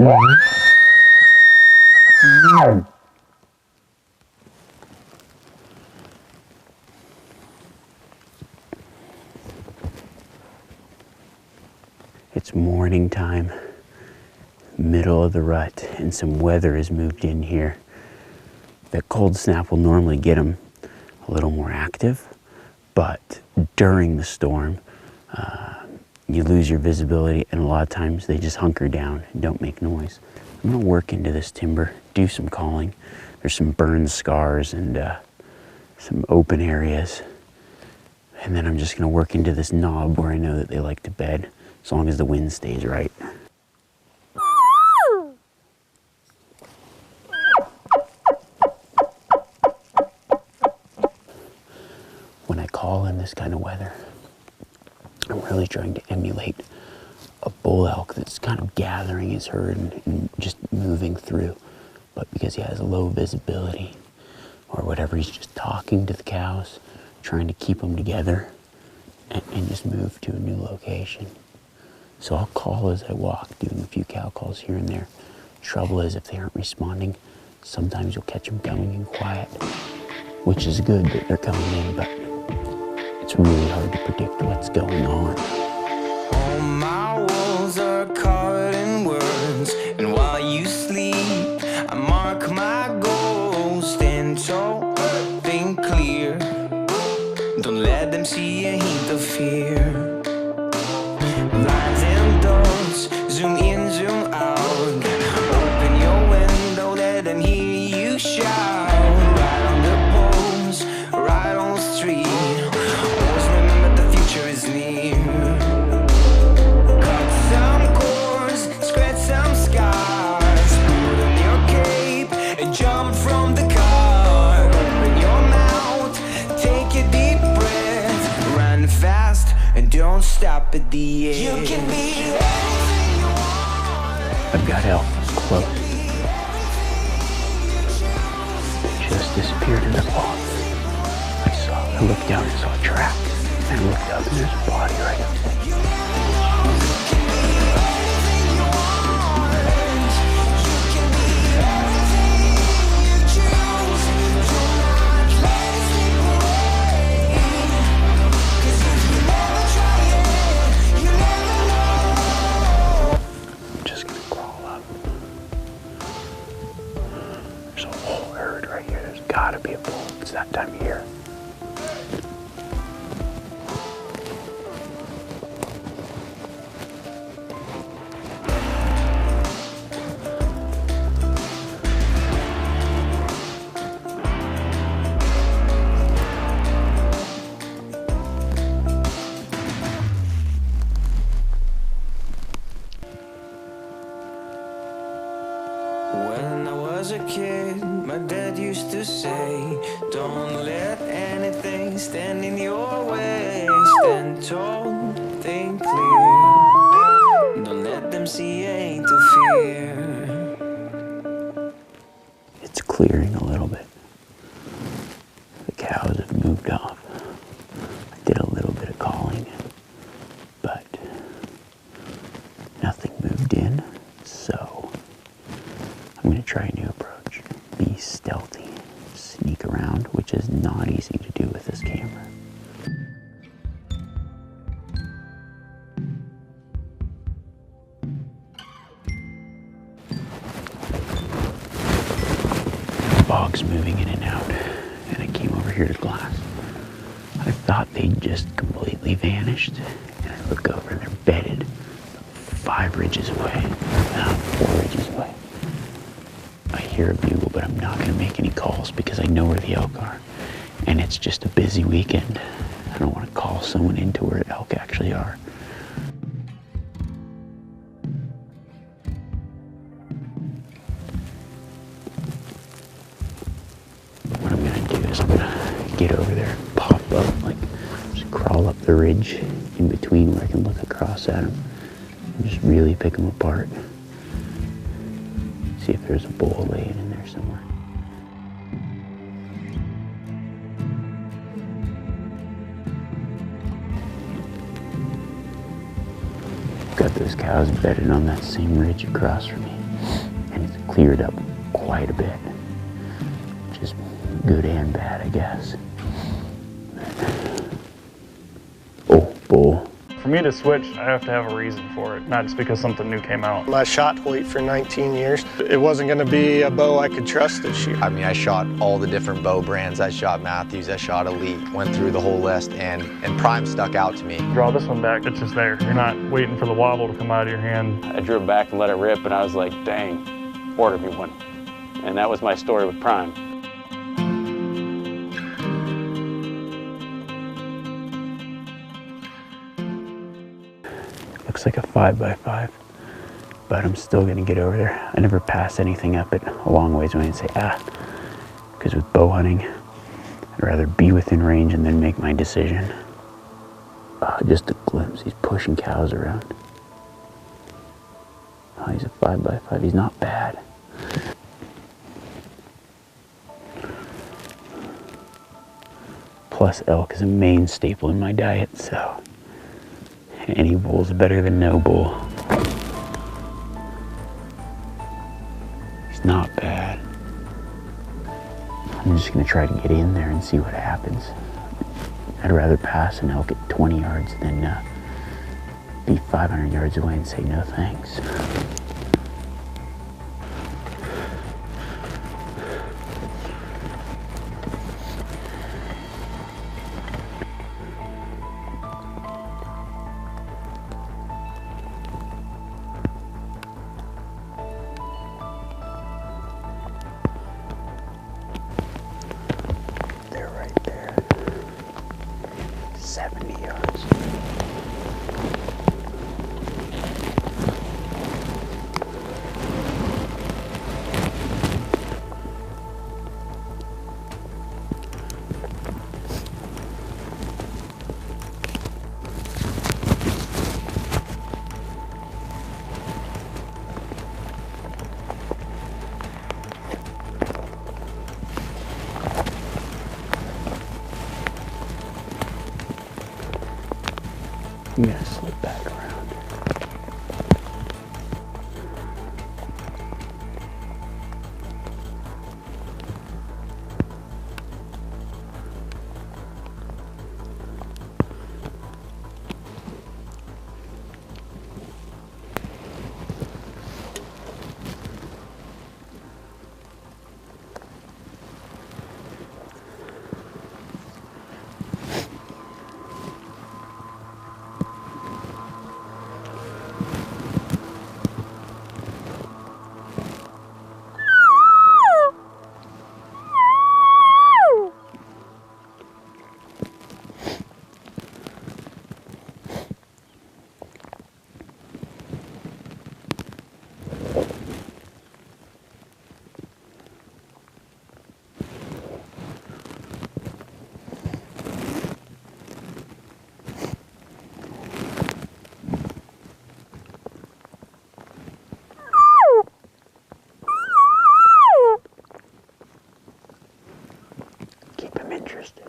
It's morning time, middle of the rut, and some weather has moved in here. That cold snap will normally get them a little more active, but during the storm, you lose your visibility, and a lot of times they just hunker down and don't make noise. I'm gonna work into this timber, do some calling. There's some burn scars and some open areas. And then I'm just gonna work into this knob where I know that they like to bed, as long as the wind stays right. When I call in this kind of weather, I'm really trying to emulate a bull elk that's kind of gathering his herd and just moving through. But because he has low visibility or whatever, he's just talking to the cows, trying to keep them together and just move to a new location. So I'll call as I walk, doing a few cow calls here and there. Trouble is, if they aren't responding, sometimes you'll catch them coming in quiet, which is good that they're coming in, but it's really hard to predict what's going on. All my walls are covered in words, and while you sleep, I mark my goals. Stand tall, think clear. Don't let them see a hint of fear. Lines and dots, zoom in, zoom out. Open your window, let them hear you shout. Right on the poles, right on the street. Always remember the future is near. Cut some cords, scratch some scars. Put on your cape and jump from the car. Open your mouth, take a deep breath. Run fast and don't stop at the edge. You can be anything you want. I've got elk close. They just disappeared in the fog. I looked down and saw a track. And I looked up and there's a body right up there. I'm just gonna crawl up. There's a whole herd right here. There's gotta be a bull. It's that time of year. When I was a kid, my dad used to say, don't let anything stand in your way. Stand tall, think clear. Don't let them see a hint of fear. It's clearing a little bit. The cows have moved off. I did a little bit of calling, but nothing moved in, so I'm going to try a new approach. Be stealthy, sneak around, which is not easy to do with this camera. The fog's moving in and out, and I came over here to glass. I thought they'd just completely vanished, and I look over and they're bedded 5 ridges away, 4 ridges away. I hear a bugle, but I'm not going to make any calls because I know where the elk are. And it's just a busy weekend. I don't want to call someone into where the elk actually are. What I'm going to do is I'm going to get over there, pop up, like just crawl up the ridge in between where I can look across at them and just really pick them apart. See if there's a bull laying in there somewhere. Got those cows bedded on that same ridge across from me. cleared up quite a bit. Just good and bad, I guess. Oh, bull. For me to switch, I have to have a reason for it, not just because something new came out. I shot Hoyt for 19 years. It wasn't going to be a bow I could trust this year. I mean, I shot all the different bow brands. I shot Matthews, I shot Elite, went through the whole list, and Prime stuck out to me. Draw this one back, it's just there. You're not waiting for the wobble to come out of your hand. I drew it back and let it rip, and I was like, dang, order me one. And that was my story with Prime. Looks like a 5x5, but I'm still gonna get over there. I never pass anything up it a long ways when I say because with bow hunting, I'd rather be within range and then make my decision. Just a glimpse, he's pushing cows around. Oh, he's a 5x5, he's not bad. Plus elk is a main staple in my diet, so any bull's better than no bull. He's not bad. I'm just gonna try to get in there and see what happens. I'd rather pass an elk at 20 yards than be 500 yards away and say no thanks. They're right there. 70 yards. I'm gonna slip back around. Keep him interested.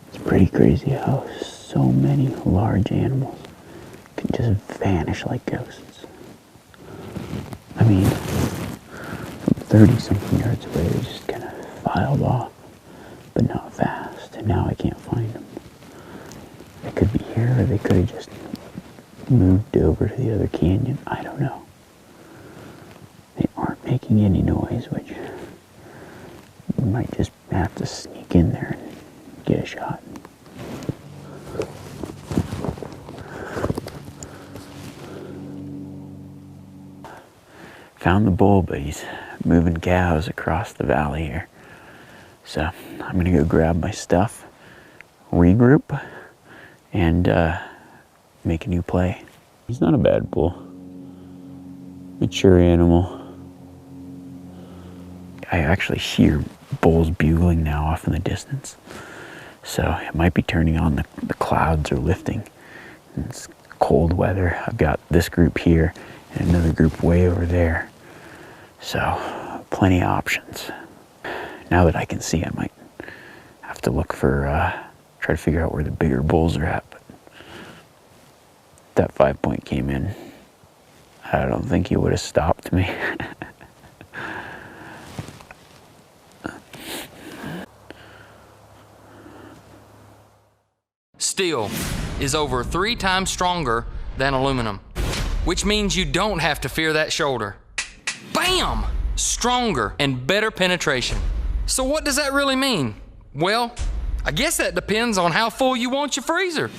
It's pretty crazy how so many large animals can just vanish like ghosts. I mean, from 30-something yards away, they just kind of filed off, but not fast, and now I can't find them. They could be here, or they could have just moved over to the other canyon. I don't know. They aren't making any noise, which we might just have to sneak in there and get a shot. Found the bull, but he's moving cows across the valley here. So I'm gonna go grab my stuff, regroup, and make a new play. He's not a bad bull. Mature animal. I actually hear bulls bugling now off in the distance. So it might be turning on, the clouds are lifting. It's cold weather. I've got this group here and another group way over there. So plenty of options. Now that I can see, I might have to look for, try to figure out where the bigger bulls are at. But that 5 point came in, I don't think he would have stopped me. Steel is over 3 times stronger than aluminum, which means you don't have to fear that shoulder. Bam! Stronger and better penetration. So what does that really mean? Well, I guess that depends on how full you want your freezer.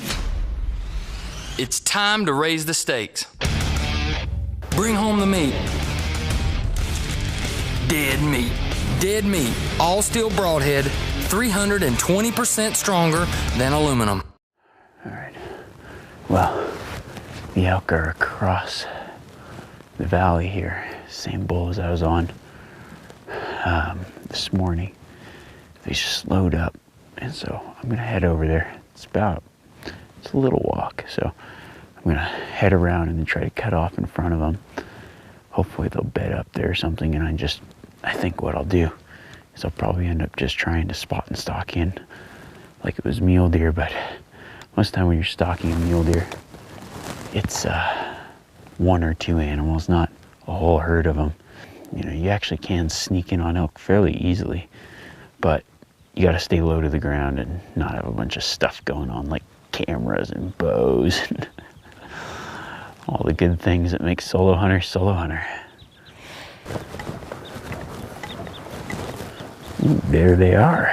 It's time to raise the stakes. Bring home the meat. Dead meat. Dead meat. All steel broadhead, 320% stronger than aluminum. All right. Well, the elk are across the valley here. Same bull as I was on this morning. They just slowed up, and so I'm gonna head over there. It's a little walk, so I'm gonna head around and then try to cut off in front of them. Hopefully they'll bed up there or something, and I think what I'll do is I'll probably end up just trying to spot and stalk in like it was mule deer, but most of the time when you're stalking a mule deer, it's 1 or 2 animals, not a whole herd of them. You know, you actually can sneak in on elk fairly easily, but you gotta stay low to the ground and not have a bunch of stuff going on like cameras and bows and all the good things that make solo hunter solo hunter. Ooh, there they are.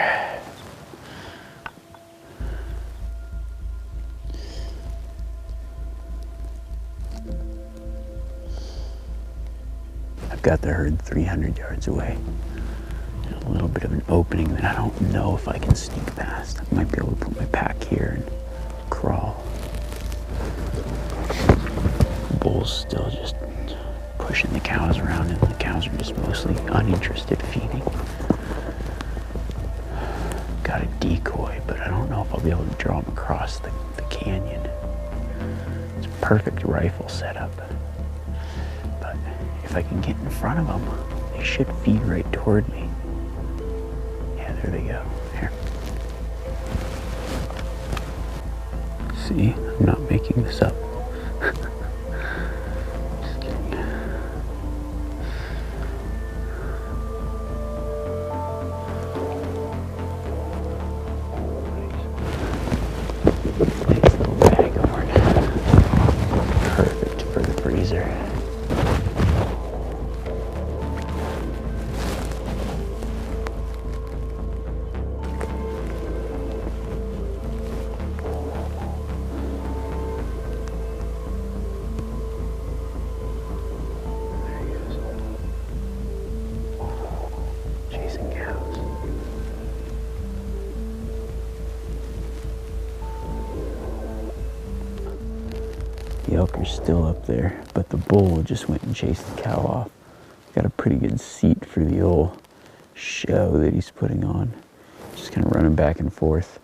I've got the herd 300 yards away. There's a little bit of an opening that I don't know if I can sneak past. I might be able to put my pack here and crawl. The bull's still just pushing the cows around, and the cows are just mostly uninterested feeding. Got a decoy, but I don't know if I'll be able to draw them across the canyon. It's a perfect rifle setup. But if I can get in front of them, they should feed right toward me. Yeah, there they go. Here. See, I'm not making this up. Just kidding. Nice little bag horn. Perfect for the freezer. Chasing cows. The elk are still up there, but the bull just went and chased the cow off. Got a pretty good seat for the old show that he's putting on. Just kind of running back and forth.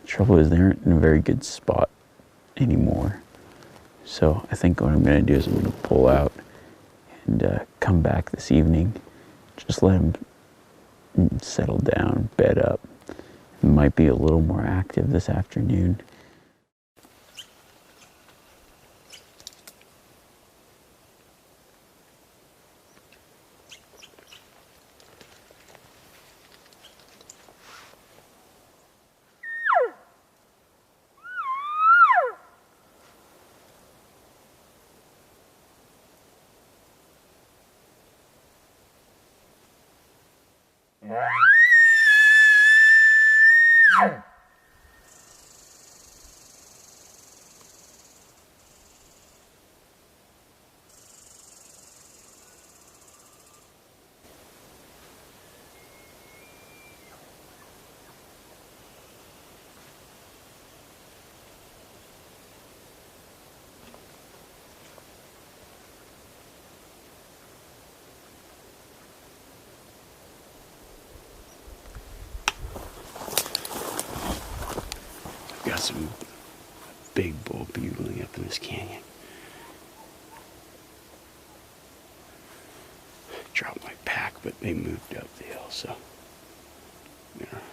Trouble is they aren't in a very good spot anymore. So I think what I'm going to do is I'm going to pull out and come back this evening. Just let him settle down, bed up. It might be a little more active this afternoon. Got some big bull bugling up in this canyon. Drop but they moved up the hill, so I'm gonna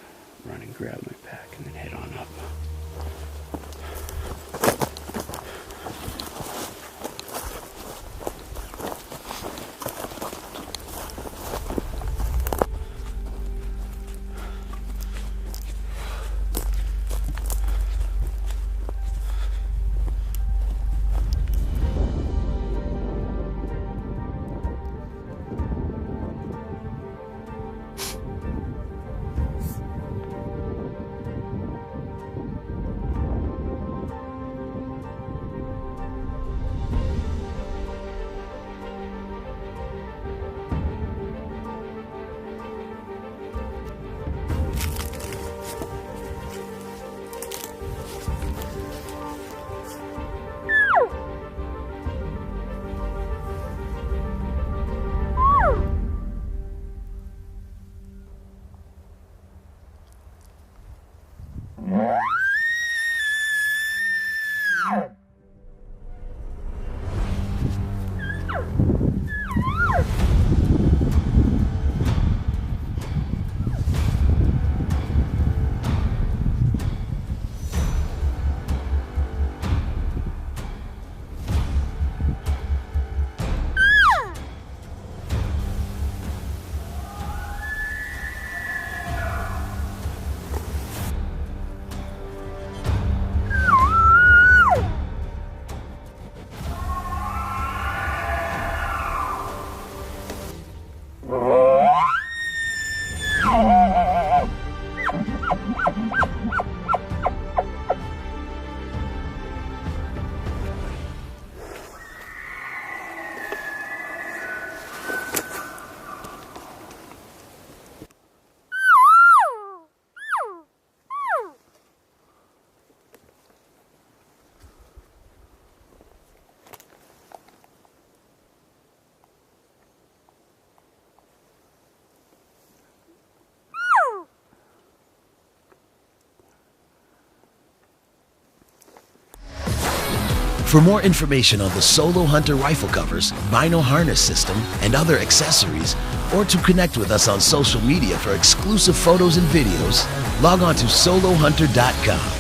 run and grab my pack and then head on up. For more information on the Solo Hunter rifle covers, vinyl harness system, and other accessories, or to connect with us on social media for exclusive photos and videos, log on to solohunter.com.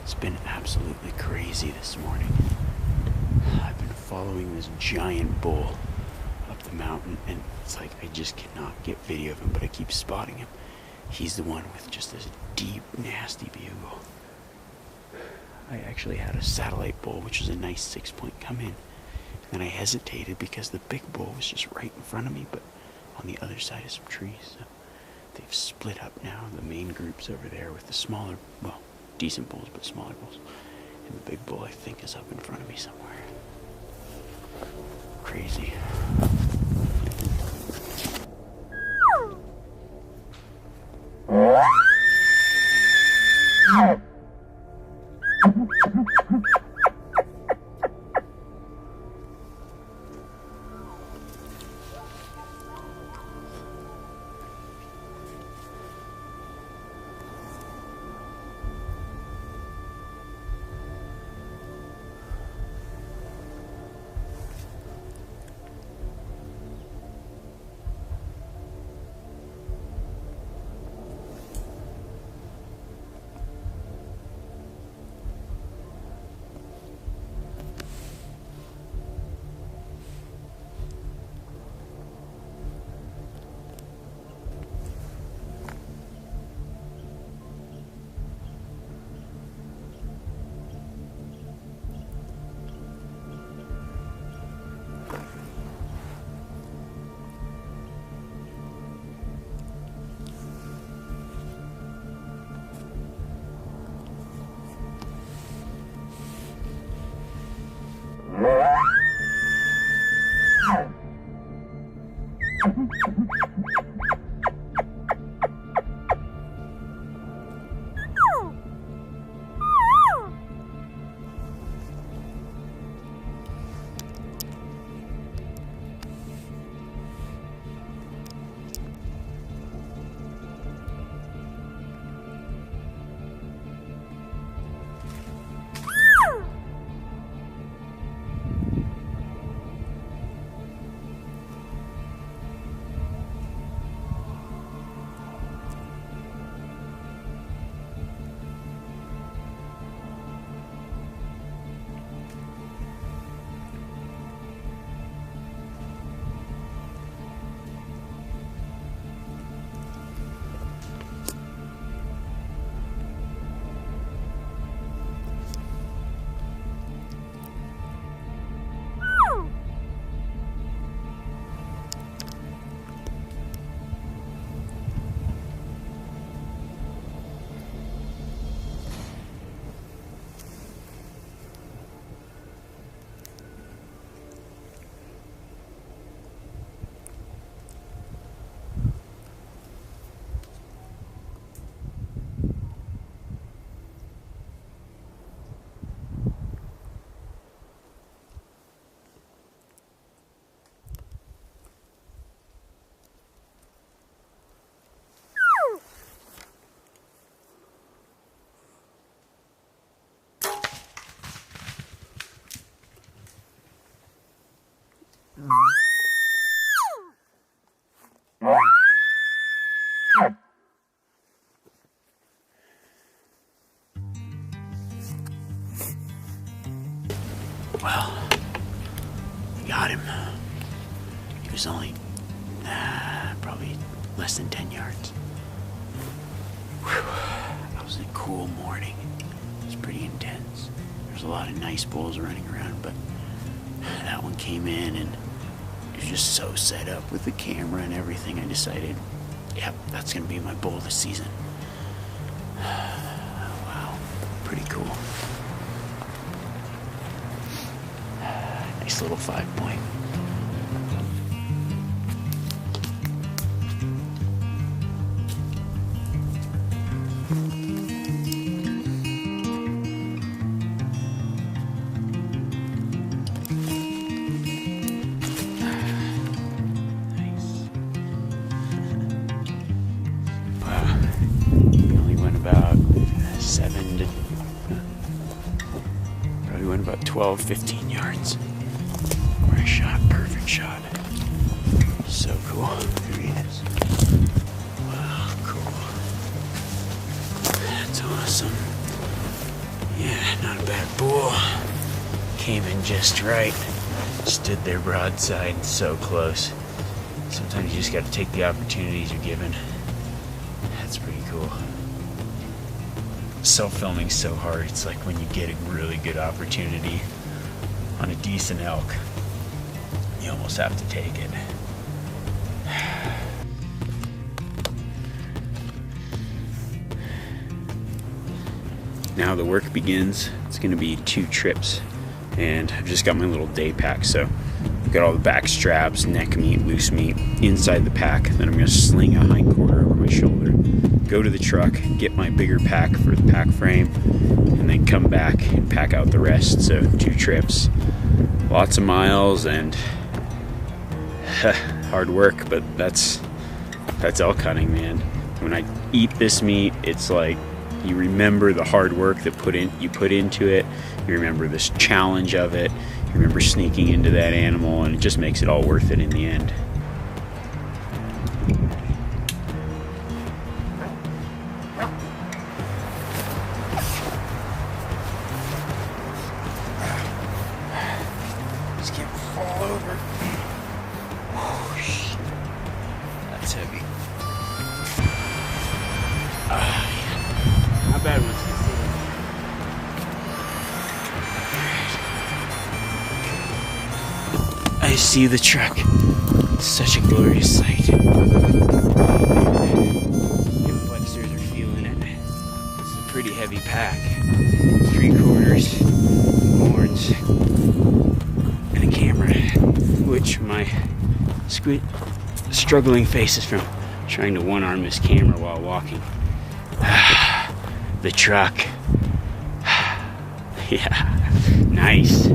It's been absolutely crazy this morning. I've been following this giant bull up the mountain, and it's like I just cannot get video of him, but I keep spotting him. He's the one with just this deep, nasty bugle. I actually had a satellite bull, which was a nice 6-point, come in, and I hesitated because the big bull was just right in front of me, but on the other side of some trees. So they've split up now. The main group's over there with the smaller, well, decent bulls, but smaller bulls. And the big bull, I think, is up in front of me somewhere. Crazy. Well, got him. He was only probably less than 10 yards. Whew. That was a cool morning. It was pretty intense. There's a lot of nice bulls running around, but that one came in and it was just so set up with the camera and everything. I decided, yep, that's gonna be my bull this season. Wow, pretty cool. Nice little 5-point. Probably went about 12, 15 yards. Great shot, perfect shot. So cool. Here he is. Wow, cool. That's awesome. Yeah, not a bad bull. Came in just right. Stood there broadside, so close. Sometimes you just got to take the opportunities you're given. That's pretty cool. Self-filming's so hard. It's like when you get a really good opportunity on a decent elk, you almost have to take it. Now the work begins. It's gonna be 2 trips, and I've just got my little day pack, so I've got all the back straps, neck meat, loose meat inside the pack. Then I'm gonna sling a hind quarter over my shoulder, go to the truck, get my bigger pack for the pack frame, and then come back and pack out the rest. So 2 trips, lots of miles, and hard work, but that's elk hunting, man. When I eat this meat, it's like you remember the hard work that you put into it. You remember this challenge of it. You remember sneaking into that animal, and it just makes it all worth it in the end. Just can't fall over. Oh, shit. That's heavy. Not bad once you see it. I see the truck. It's such a glorious sight. The flexors are feeling it. This is a pretty heavy pack. 3/4, horns, and a camera, which my struggling face is from trying to one-arm this camera while walking. The truck. Yeah, nice.